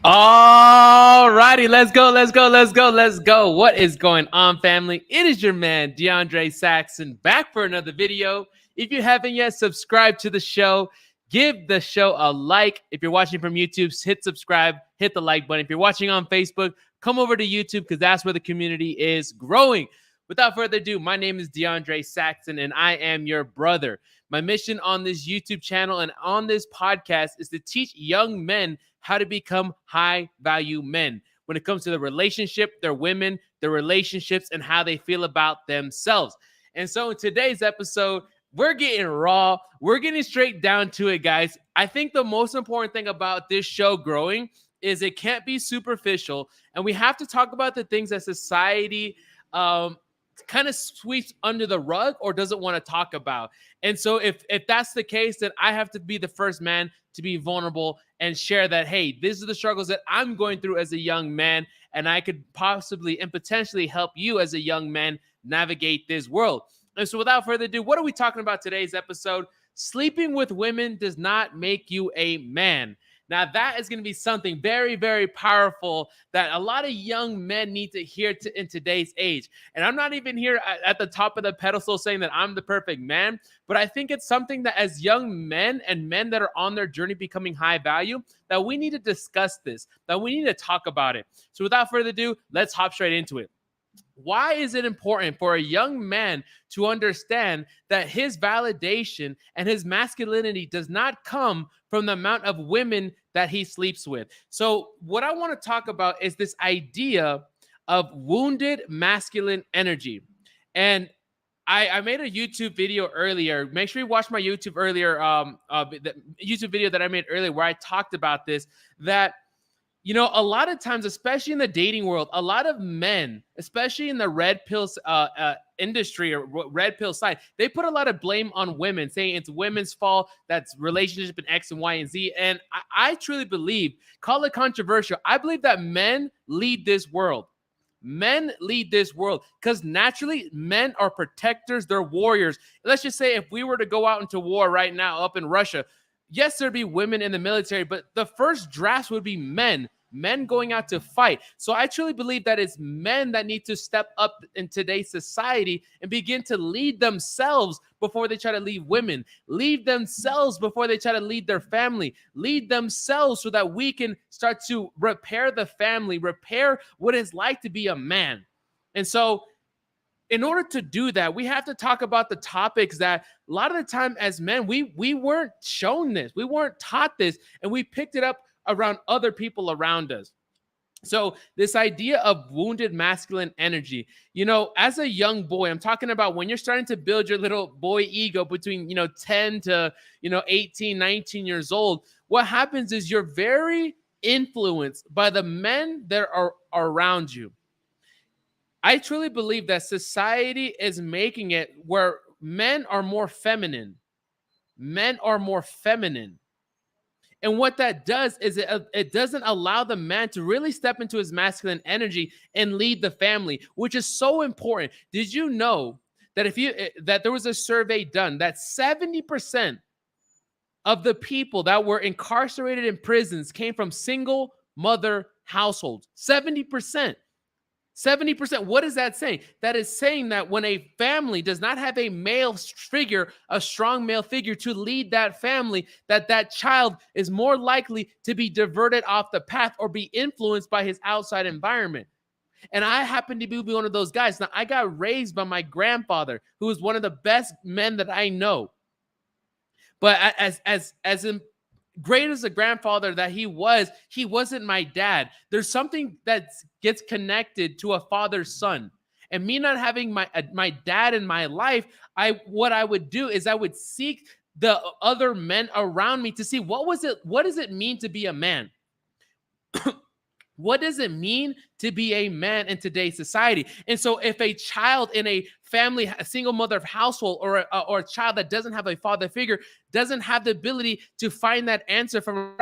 All righty, let's go. What is going on, family? It is your man, DeAndre Saxton, back for another video. If you haven't yet subscribed to the show, give the show a like. If you're watching from YouTube, hit subscribe, hit the like button. If you're watching on Facebook, come over to YouTube because that's where the community is growing. Without further ado, my name is DeAndre Saxton, and I am your brother. My mission on this YouTube channel and on this podcast is to teach young men how to become high-value men when it comes to the relationship, their women, their relationships, and how they feel about themselves. And so in today's episode, we're getting raw. We're getting straight down to it, guys. I think the most important thing about this show growing is it can't be superficial, and we have to talk about the things that society kind of sweeps under the rug or doesn't want to talk about. And so if that's the case, then I have to be the first man to be vulnerable and share that, hey, these are the struggles that I'm going through as a young man, and I could possibly and potentially help you as a young man navigate this world. And so without further ado, what are we talking about today's episode? Sleeping with women does not make you a man. Now, that is going to be something very, very powerful that a lot of young men need to hear in today's age. And I'm not even here at the top of the pedestal saying that I'm the perfect man, but I think it's something that as young men and men that are on their journey becoming high value, that we need to discuss this, that we need to talk about it. So without further ado, let's hop straight into it. Why is it important for a young man to understand that his validation and his masculinity does not come from the amount of women that he sleeps with? So what I want to talk about is this idea of wounded masculine energy. And I made a YouTube video earlier. Make sure you watch my YouTube the YouTube video that I made earlier where I talked about this, that a lot of times, especially in the dating world, a lot of men, especially in the red pill industry or red pill side, they put a lot of blame on women, saying it's women's fault, that's relationship in X and Y and Z. And I truly believe, call it controversial, I believe that men lead this world. Men lead this world because naturally men are protectors, they're warriors. Let's just say if we were to go out into war right now up in Russia, yes, there'd be women in the military, but the first drafts would be men going out to fight. So I truly believe that it's men that need to step up in today's society and begin to lead themselves before they try to lead women, lead themselves before they try to lead their family, lead themselves so that we can start to repair the family, repair what it's like to be a man. And so in order to do that, we have to talk about the topics that a lot of the time as men, we weren't shown this, we weren't taught this, and we picked it up around other people around us. So this idea of wounded masculine energy, as a young boy, I'm talking about when you're starting to build your little boy ego between, 10 to, 18, 19 years old, what happens is you're very influenced by the men that are around you. I truly believe that society is making it where men are more feminine. Men are more feminine. And what that does is it doesn't allow the man to really step into his masculine energy and lead the family, which is so important. Did you know that that there was a survey done that 70% of the people that were incarcerated in prisons came from single mother households? 70%. 70%. What is that saying? That is saying that when a family does not have a male figure, a strong male figure to lead that family, that child is more likely to be diverted off the path or be influenced by his outside environment. And I happen to be one of those guys. Now, I got raised by my grandfather, who is one of the best men that I know. But as in great as a grandfather that he wasn't my dad. There's something that gets connected to a father's son. And me not having my dad in my life, what I would do is I would seek the other men around me to see what does it mean to be a man? What does it mean to be a man in today's society? And so if a child in a family, a single mother household, or a child that doesn't have a father figure, doesn't have the ability to find that answer from,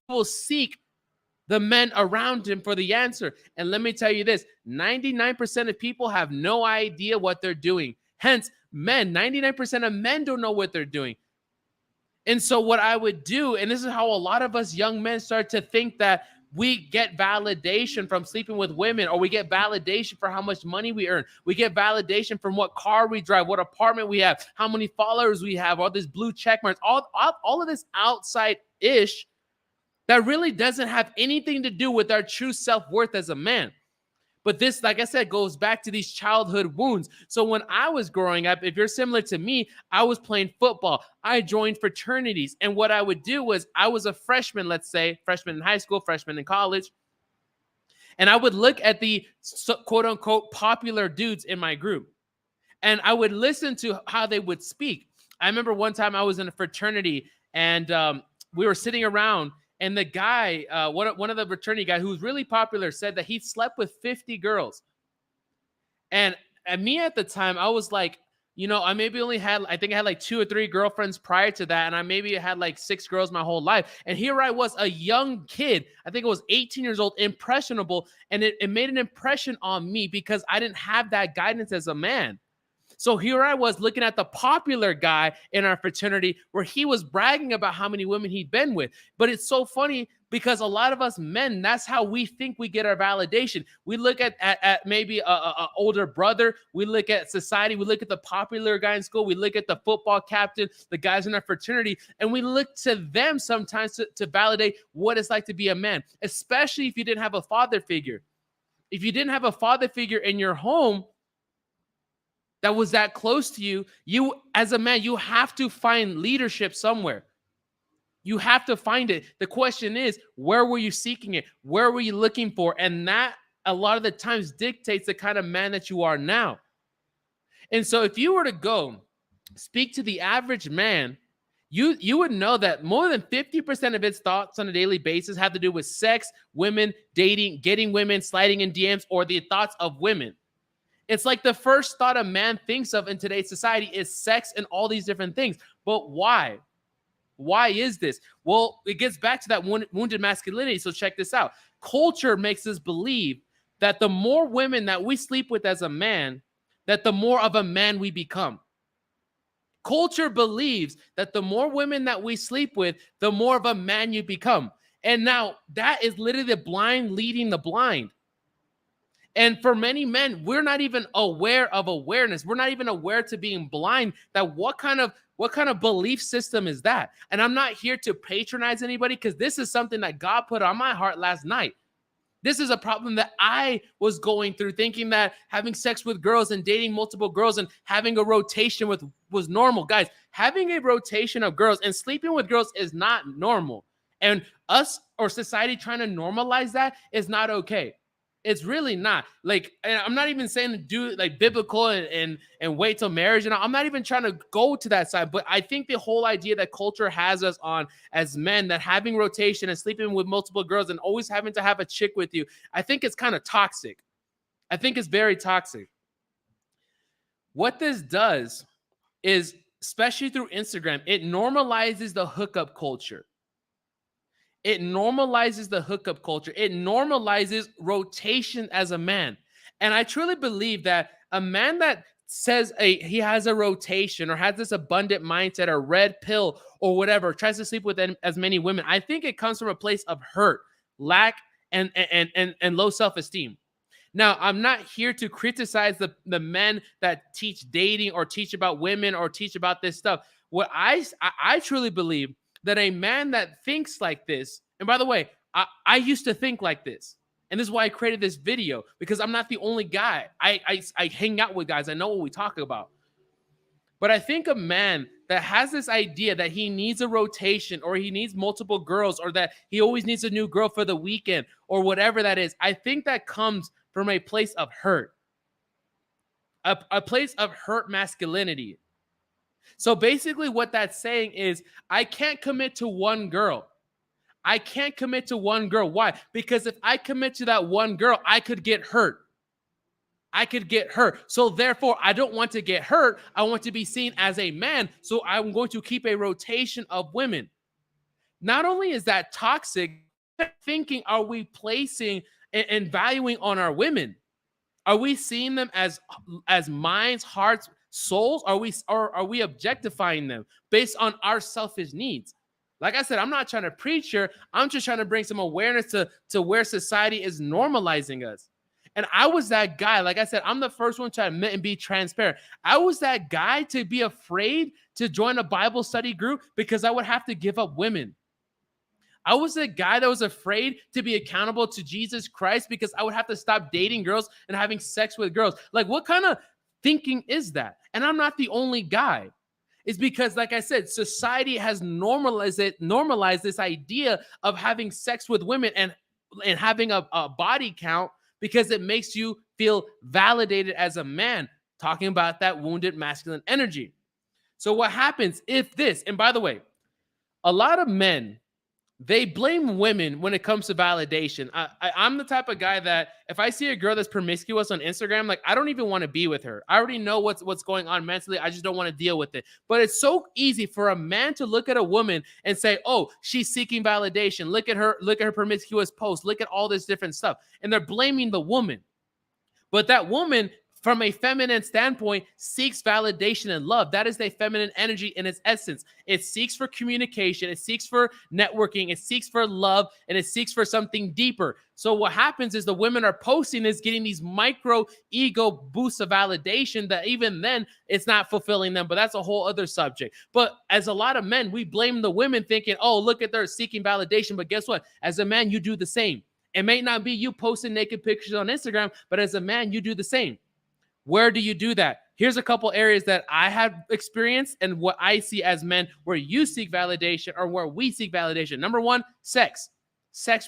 will seek the men around him for the answer. And let me tell you this, 99% of people have no idea what they're doing. Hence, 99% of men don't know what they're doing. And so what I would do, and this is how a lot of us young men start to think that We get validation from sleeping with women, or we get validation for how much money we earn. We get validation from what car we drive, what apartment we have, how many followers we have, all this blue check marks, all of this outside-ish that really doesn't have anything to do with our true self-worth as a man. But this, like I said, goes back to these childhood wounds. So when I was growing up, if you're similar to me, I was playing football. I joined fraternities. And what I would do was I was a freshman, let's say, freshman in high school, freshman in college. And I would look at the quote unquote popular dudes in my group. And I would listen to how they would speak. I remember one time I was in a fraternity and we were sitting around. And the guy, one of the fraternity guys who was really popular said that he slept with 50 girls. And me at the time, I was like, I maybe only had, I think I had like 2 or 3 girlfriends prior to that. And I maybe had like 6 girls my whole life. And here I was, a young kid. I think I was 18 years old, impressionable. And it made an impression on me because I didn't have that guidance as a man. So here I was looking at the popular guy in our fraternity where he was bragging about how many women he'd been with. But it's so funny because a lot of us men, that's how we think we get our validation. We look at maybe a older brother. We look at society. We look at the popular guy in school. We look at the football captain, the guys in our fraternity, and we look to them sometimes to validate what it's like to be a man, especially if you didn't have a father figure. If you didn't have a father figure in your home that was that close to you, you as a man, you have to find leadership somewhere. You have to find it. The question is, where were you seeking it? Where were you looking for? And that a lot of the times dictates the kind of man that you are now. And so if you were to go speak to the average man, you would know that more than 50% of his thoughts on a daily basis have to do with sex, women, dating, getting women, sliding in DMs, or the thoughts of women. It's like the first thought a man thinks of in today's society is sex and all these different things. But why? Why is this? Well, it gets back to that wounded masculinity. So check this out. Culture makes us believe that the more women that we sleep with as a man, that the more of a man we become. Culture believes that the more women that we sleep with, the more of a man you become. And now that is literally the blind leading the blind. And for many men, we're not even aware of awareness. We're not even aware to being blind that what kind of belief system is that? And I'm not here to patronize anybody because this is something that God put on my heart last night. This is a problem that I was going through, thinking that having sex with girls and dating multiple girls and having a rotation was normal. Guys, having a rotation of girls and sleeping with girls is not normal. And us or society trying to normalize that is not okay. It's really not. Like, and I'm not even saying to do like biblical and wait till marriage. And I'm not even trying to go to that side. But I think the whole idea that culture has us on as men, that having rotation and sleeping with multiple girls and always having to have a chick with you, I think it's kind of toxic. I think it's very toxic. What this does is, especially through Instagram, it normalizes the hookup culture. It normalizes the hookup culture. It normalizes rotation as a man. And I truly believe that a man that says he has a rotation or has this abundant mindset or red pill or whatever, tries to sleep with as many women, I think it comes from a place of hurt, lack, and low self-esteem. Now, I'm not here to criticize the men that teach dating or teach about women or teach about this stuff. What I truly believe that a man that thinks like this, and by the way, I used to think like this, and this is why I created this video, because I'm not the only guy. I hang out with guys. I know what we talk about. But I think a man that has this idea that he needs a rotation or he needs multiple girls or that he always needs a new girl for the weekend or whatever that is, I think that comes from a place of hurt, a place of hurt masculinity. So basically what that's saying is I can't commit to one girl. I can't commit to one girl. Why? Because if I commit to that one girl, I could get hurt. I could get hurt. So therefore, I don't want to get hurt. I want to be seen as a man. So I'm going to keep a rotation of women. Not only is that toxic, thinking are we placing and valuing on our women? Are we seeing them as minds, hearts, souls? Are we objectifying them based on our selfish needs? Like I said, I'm not trying to preach here. I'm just trying to bring some awareness to where society is normalizing us. And I was that guy. Like I said, I'm the first one to admit and be transparent. I was that guy to be afraid to join a Bible study group because I would have to give up women. I was a guy that was afraid to be accountable to Jesus Christ because I would have to stop dating girls and having sex with girls. Like, what kind of thinking is that? And I'm not the only guy. It's because, like I said, society has normalized this idea of having sex with women and having a body count because it makes you feel validated as a man, talking about that wounded masculine energy. So what happens if this, and by the way, a lot of men, they blame women when it comes to validation. I'm the type of guy that if I see a girl that's promiscuous on Instagram, like I don't even want to be with her. I already know what's going on mentally. I just don't want to deal with it. But it's so easy for a man to look at a woman and say, "Oh, she's seeking validation. Look at her promiscuous posts. Look at all this different stuff." And they're blaming the woman. But that woman, from a feminine standpoint, seeks validation and love. That is the feminine energy in its essence. It seeks for communication. It seeks for networking. It seeks for love. And it seeks for something deeper. So what happens is the women are posting is getting these micro ego boosts of validation that even then it's not fulfilling them. But that's a whole other subject. But as a lot of men, we blame the women thinking, oh, look at they're seeking validation. But guess what? As a man, you do the same. It may not be you posting naked pictures on Instagram, but as a man, you do the same. Where do you do that? Here's a couple areas that I have experienced and what I see as men where you seek validation or where we seek validation. Number one, sex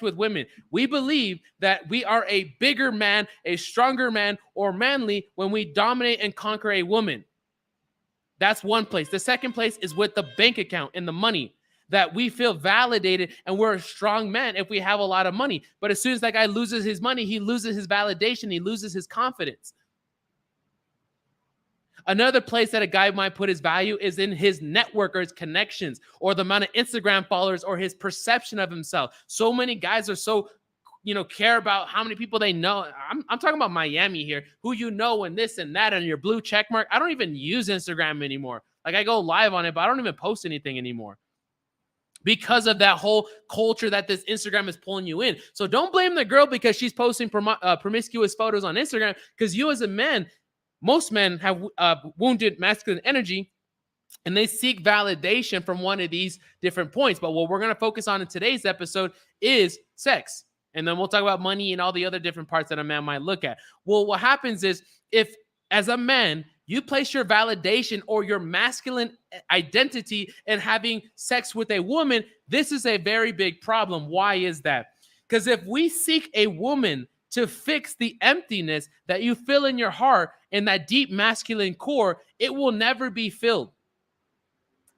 with women. We believe that we are a bigger man, a stronger man, or manly when we dominate and conquer a woman. That's one place. The second place is with the bank account and the money, that we feel validated and we're a strong man if we have a lot of money. But as soon as that guy loses his money, he loses his validation, he loses his confidence. Another place that a guy might put his value is in his network or his connections or the amount of Instagram followers or his perception of himself. So many guys are so, care about how many people they know. I'm talking about Miami here, who you know and this and that and your blue check mark. I don't even use Instagram anymore. Like I go live on it, but I don't even post anything anymore because of that whole culture that this Instagram is pulling you in. So don't blame the girl because she's posting promiscuous photos on Instagram, because you as a man, most men have wounded masculine energy and they seek validation from one of these different points. But what we're going to focus on in today's episode is sex. And then we'll talk about money and all the other different parts that a man might look at. Well, what happens is if as a man, you place your validation or your masculine identity in having sex with a woman, this is a very big problem. Why is that? Because if we seek a woman to fix the emptiness that you feel in your heart and that deep masculine core, it will never be filled.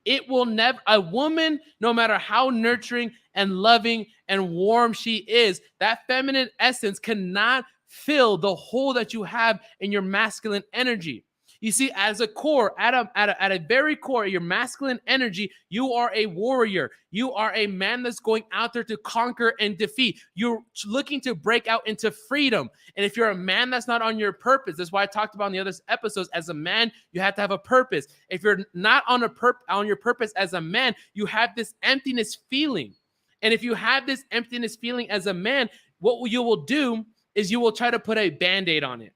It will never, a woman, no matter how nurturing and loving and warm she is, that feminine essence cannot fill the hole that you have in your masculine energy. You see, as a core, at a very core, your masculine energy, you are a warrior. You are a man that's going out there to conquer and defeat. You're looking to break out into freedom. And if you're a man that's not on your purpose, that's why I talked about in the other episodes, as a man, you have to have a purpose. If you're not on your purpose as a man, you have this emptiness feeling. And if you have this emptiness feeling as a man, what you will do is you will try to put a Band-Aid on it.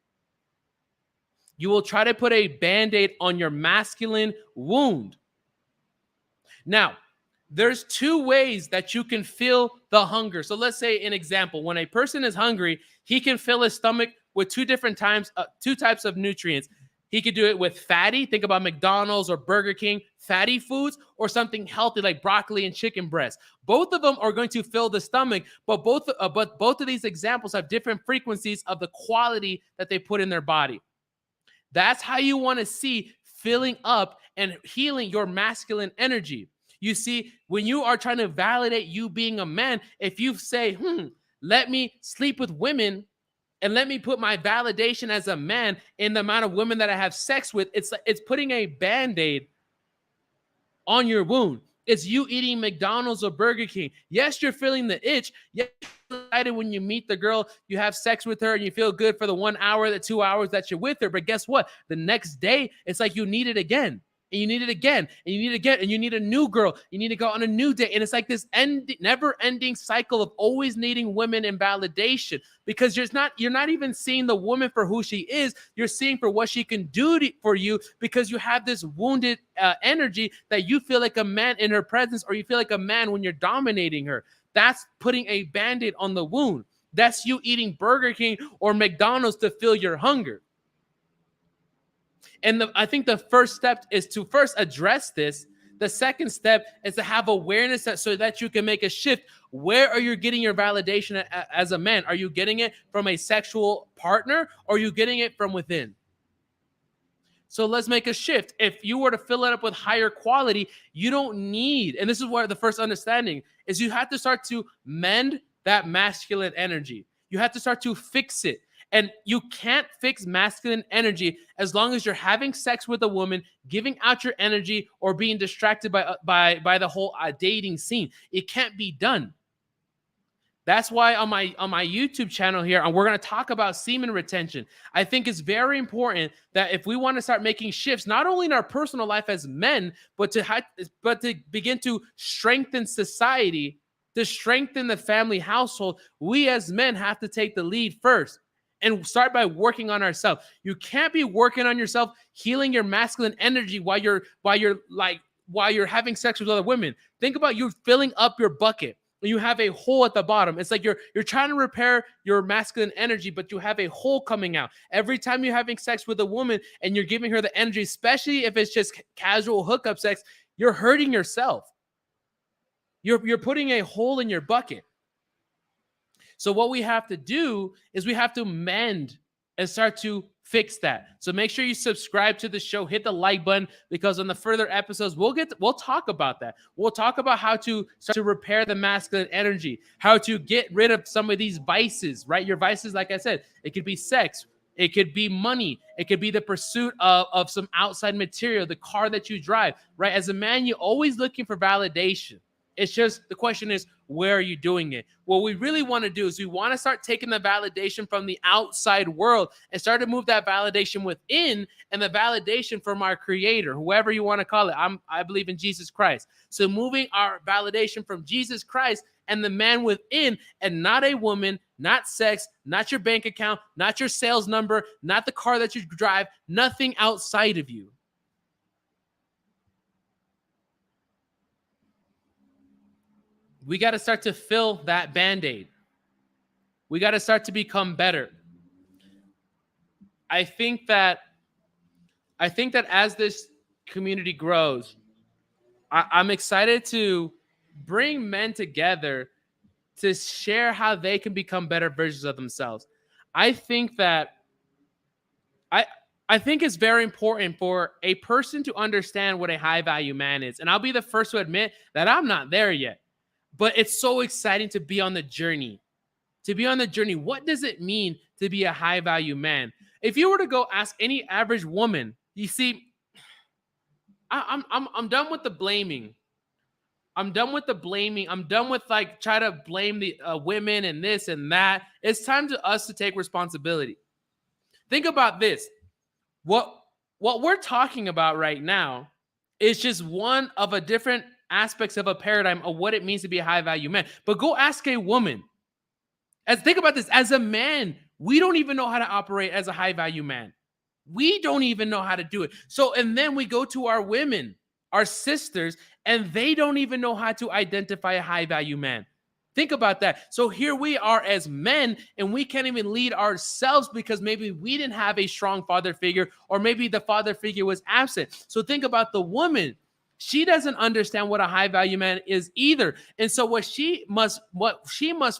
You will try to put a Band-Aid on your masculine wound. Now, there's two ways that you can feel the hunger. So let's say an example, when a person is hungry, he can fill his stomach with two types of nutrients. He could do it with fatty, think about McDonald's or Burger King, fatty foods, or something healthy like broccoli and chicken breast. Both of them are going to fill the stomach, but both of these examples have different frequencies of the quality that they put in their body. That's how you want to see filling up and healing your masculine energy. You see, when you are trying to validate you being a man, if you say, let me sleep with women and let me put my validation as a man in the amount of women that I have sex with, it's putting a Band-Aid on your wound. It's you eating McDonald's or Burger King. Yes, you're feeling the itch. Yes, you're excited when you meet the girl, you have sex with her, and you feel good for the 1 hour, the 2 hours that you're with her. But guess what? The next day, it's like you need it again. and you need it again, and you need it again, and you need a new girl. You need to go on a new date. And it's like this never-ending cycle of always needing women in validation, because you're not even seeing the woman for who she is. You're seeing for what she can do for you, because you have this wounded energy that you feel like a man in her presence, or you feel like a man when you're dominating her. That's putting a Band-Aid on the wound. That's you eating Burger King or McDonald's to fill your hunger. And I think the first step is to first address this. The second step is to have awareness so that you can make a shift. Where are you getting your validation as a man? Are you getting it from a sexual partner, or are you getting it from within? So let's make a shift. If you were to fill it up with higher quality, you don't need, and this is where the first understanding is, you have to start to mend that masculine energy. You have to start to fix it. And you can't fix masculine energy as long as you're having sex with a woman, giving out your energy, or being distracted by the whole dating scene. It can't be done. That's why on my YouTube channel here, we're going to talk about semen retention. I think it's very important that if we want to start making shifts, not only in our personal life as men, but to begin to strengthen society, to strengthen the family household, we as men have to take the lead first and start by working on ourselves. You can't be working on yourself, healing your masculine energy while you're having sex with other women. Think about you filling up your bucket and you have a hole at the bottom. It's like you're trying to repair your masculine energy, but you have a hole coming out. Every time you're having sex with a woman and you're giving her the energy, especially if it's just casual hookup sex, you're hurting yourself. You're putting a hole in your bucket. So what we have to do is we have to mend and start to fix that. So make sure you subscribe to the show, hit the like button, because on the further episodes, we'll talk about that. We'll talk about how to start to repair the masculine energy, how to get rid of some of these vices, right? Your vices, like I said, it could be sex, it could be money, it could be the pursuit of some outside material, the car that you drive, right? As a man, you're always looking for validation. It's just the question is, where are you doing it? What we really want to do is we want to start taking the validation from the outside world and start to move that validation within, and the validation from our creator, whoever you want to call it. I believe in Jesus Christ. So moving our validation from Jesus Christ and the man within, and not a woman, not sex, not your bank account, not your sales number, not the car that you drive, nothing outside of you. We got to start to fill that Band-Aid. We got to start to become better. I think that as this community grows, I'm excited to bring men together to share how they can become better versions of themselves. I think it's very important for a person to understand what a high value man is. And I'll be the first to admit that I'm not there yet. But it's so exciting to be on the journey. To be on the journey. What does it mean to be a high value man? If you were to go ask any average woman, you see, I'm done with the blaming. I'm done with the blaming. I'm done with try to blame the women and this and that. It's time to us to take responsibility. Think about this. What we're talking about right now is just one of a different aspects of a paradigm of what it means to be a high value man. But go ask a woman. Think about this. As a man, we don't even know how to operate as a high value man. We don't even know how to do it. So, and then we go to our women, our sisters, and they don't even know how to identify a high value man. Think about that. So here we are as men, and we can't even lead ourselves because maybe we didn't have a strong father figure, or maybe the father figure was absent. So think about the woman. She doesn't understand what a high value man is either. And so what she must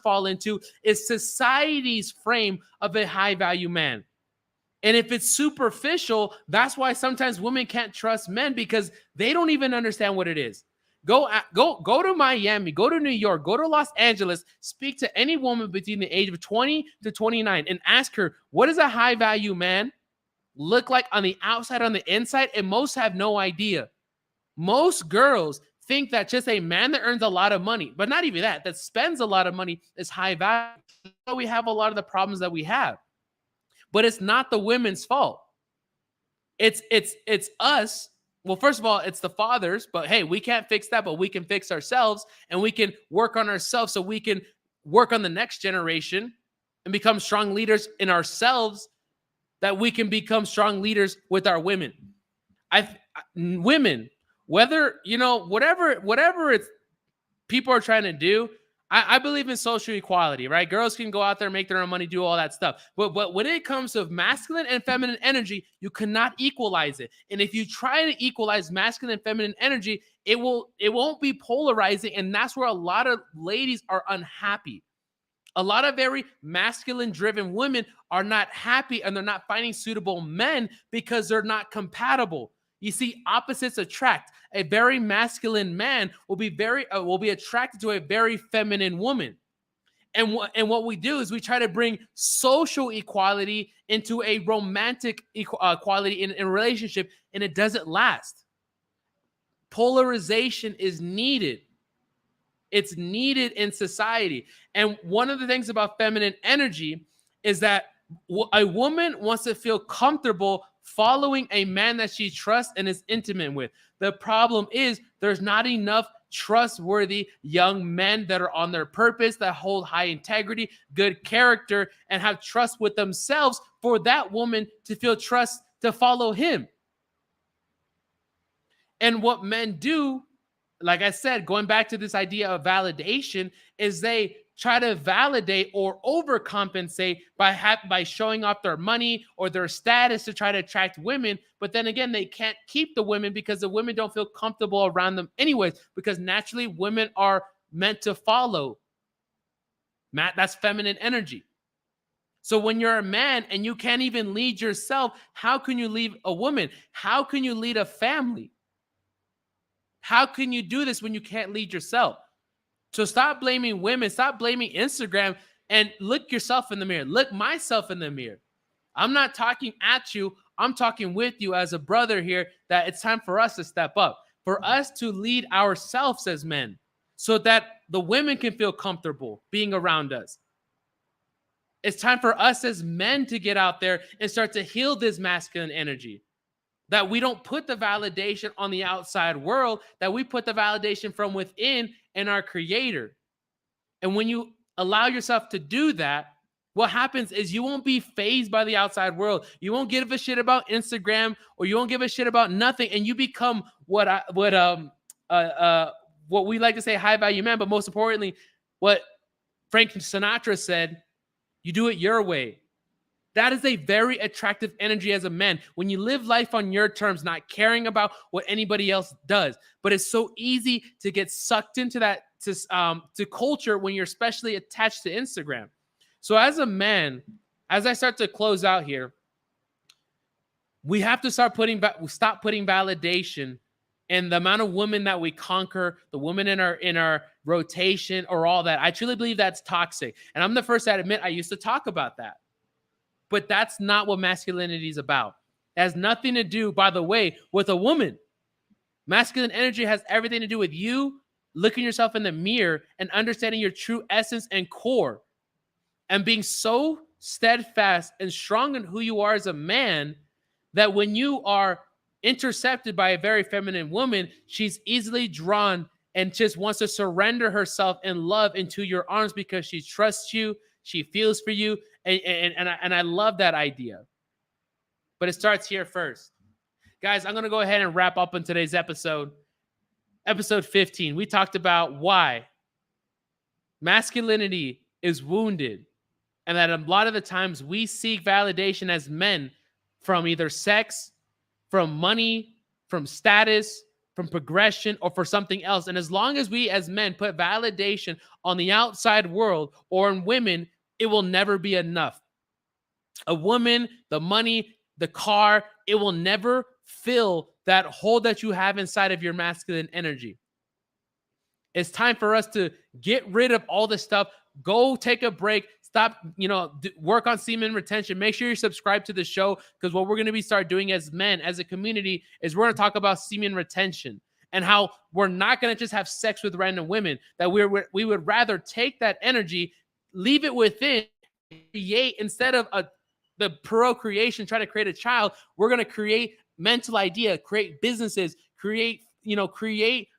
fall into is society's frame of a high value man. And if it's superficial, that's why sometimes women can't trust men, because they don't even understand what it is. Go to Miami, go to New York, go to Los Angeles, speak to any woman between the age of 20 to 29 and ask her, what does a high value man look like on the outside, on the inside? And most have no idea. Most girls think that just a man that earns a lot of money, but not even that spends a lot of money, is high value. So we have a lot of the problems that we have. But it's not the women's fault. It's us Well, first of all, it's the fathers, but hey, we can't fix that, but we can fix ourselves, and we can work on ourselves so we can work on the next generation and become strong leaders in ourselves, that we can become strong leaders with our women. Women, whether, whatever it's people are trying to do, I believe in social equality, right? Girls can go out there, make their own money, do all that stuff. But when it comes to masculine and feminine energy, you cannot equalize it. And if you try to equalize masculine and feminine energy, it won't be polarizing. And that's where a lot of ladies are unhappy. A lot of very masculine driven women are not happy, and they're not finding suitable men because they're not compatible. You see, opposites attract. A very masculine man will be attracted to a very feminine woman. And what we do is we try to bring social equality into a romantic equality in a relationship, and it doesn't last. Polarization is needed. It's needed in society. And one of the things about feminine energy is that a woman wants to feel comfortable following a man that she trusts and is intimate with. The problem is there's not enough trustworthy young men that are on their purpose, that hold high integrity, good character, and have trust with themselves for that woman to feel trust to follow him. And what men do, like I said, going back to this idea of validation, is they try to validate or overcompensate by showing off their money or their status to try to attract women. But then again, they can't keep the women because the women don't feel comfortable around them anyways, because naturally women are meant to follow. Matt, that's feminine energy. So when you're a man and you can't even lead yourself, how can you lead a woman? How can you lead a family? How can you do this when you can't lead yourself? So stop blaming women, stop blaming Instagram, and look yourself in the mirror. Look myself in the mirror. I'm not talking at you. I'm talking with you as a brother here, that it's time for us to step up, for us to lead ourselves as men so that the women can feel comfortable being around us. It's time for us as men to get out there and start to heal this masculine energy. That we don't put the validation on the outside world, that we put the validation from within in our creator. And when you allow yourself to do that, what happens is you won't be fazed by the outside world. You won't give a shit about Instagram, or you won't give a shit about nothing. And you become what we like to say, high value man. But most importantly, what Frank Sinatra said, you do it your way. That is a very attractive energy as a man. When you live life on your terms, not caring about what anybody else does. But it's so easy to get sucked into that to culture when you're especially attached to Instagram. So as a man, as I start to close out here, we have to stop putting validation in the amount of women that we conquer, the women in our rotation, or all that. I truly believe that's toxic. And I'm the first to admit I used to talk about that. But that's not what masculinity is about. It has nothing to do, by the way, with a woman. Masculine energy has everything to do with you looking yourself in the mirror and understanding your true essence and core, and being so steadfast and strong in who you are as a man that when you are intercepted by a very feminine woman, she's easily drawn and just wants to surrender herself in love into your arms because she trusts you, she feels for you. And I love that idea. But it starts here first. Guys, I'm going to go ahead and wrap up on today's episode. Episode 15. We talked about why masculinity is wounded, and that a lot of the times we seek validation as men from either sex, from money, from status, from progression, or for something else. And as long as we as men put validation on the outside world or in women, it will never be enough. A woman, the money, the car, it will never fill that hole that you have inside of your masculine energy. It's time for us to get rid of all this stuff. Go take a break. Stop, work on semen retention. Make sure you subscribe to the show, because what we're going to start doing as men, as a community, is we're going to talk about semen retention and how we're not going to just have sex with random women, that we would rather take that energy, leave it within, create, instead of the procreation, try to create a child, we're going to create mental idea, create businesses, create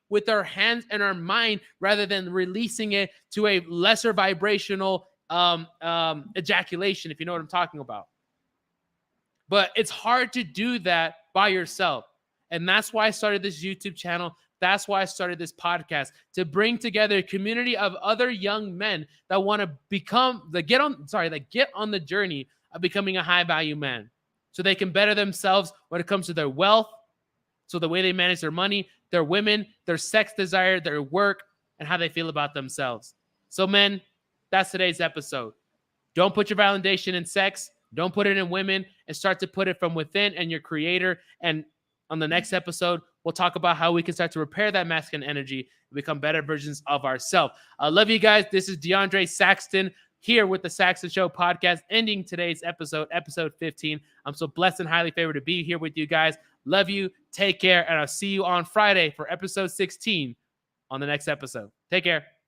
with our hands and our mind rather than releasing it to a lesser vibrational ejaculation, if you know what I'm talking about. But it's hard to do that by yourself. And that's why I started this YouTube channel. That's why I started this podcast, to bring together a community of other young men that want to get on the journey of becoming a high value man, so they can better themselves when it comes to their wealth, so the way they manage their money, their women, their sex desire, their work, and how they feel about themselves. So men, that's today's episode. Don't put your validation in sex. Don't put it in women, and start to put it from within and your creator. And on the next episode, we'll talk about how we can start to repair that masculine energy and become better versions of ourselves. I love you guys. This is DeAndre Saxton here with the Saxton Show podcast, ending today's episode 15. I'm so blessed and highly favored to be here with you guys. Love you. Take care. And I'll see you on Friday for episode 16 on the next episode. Take care.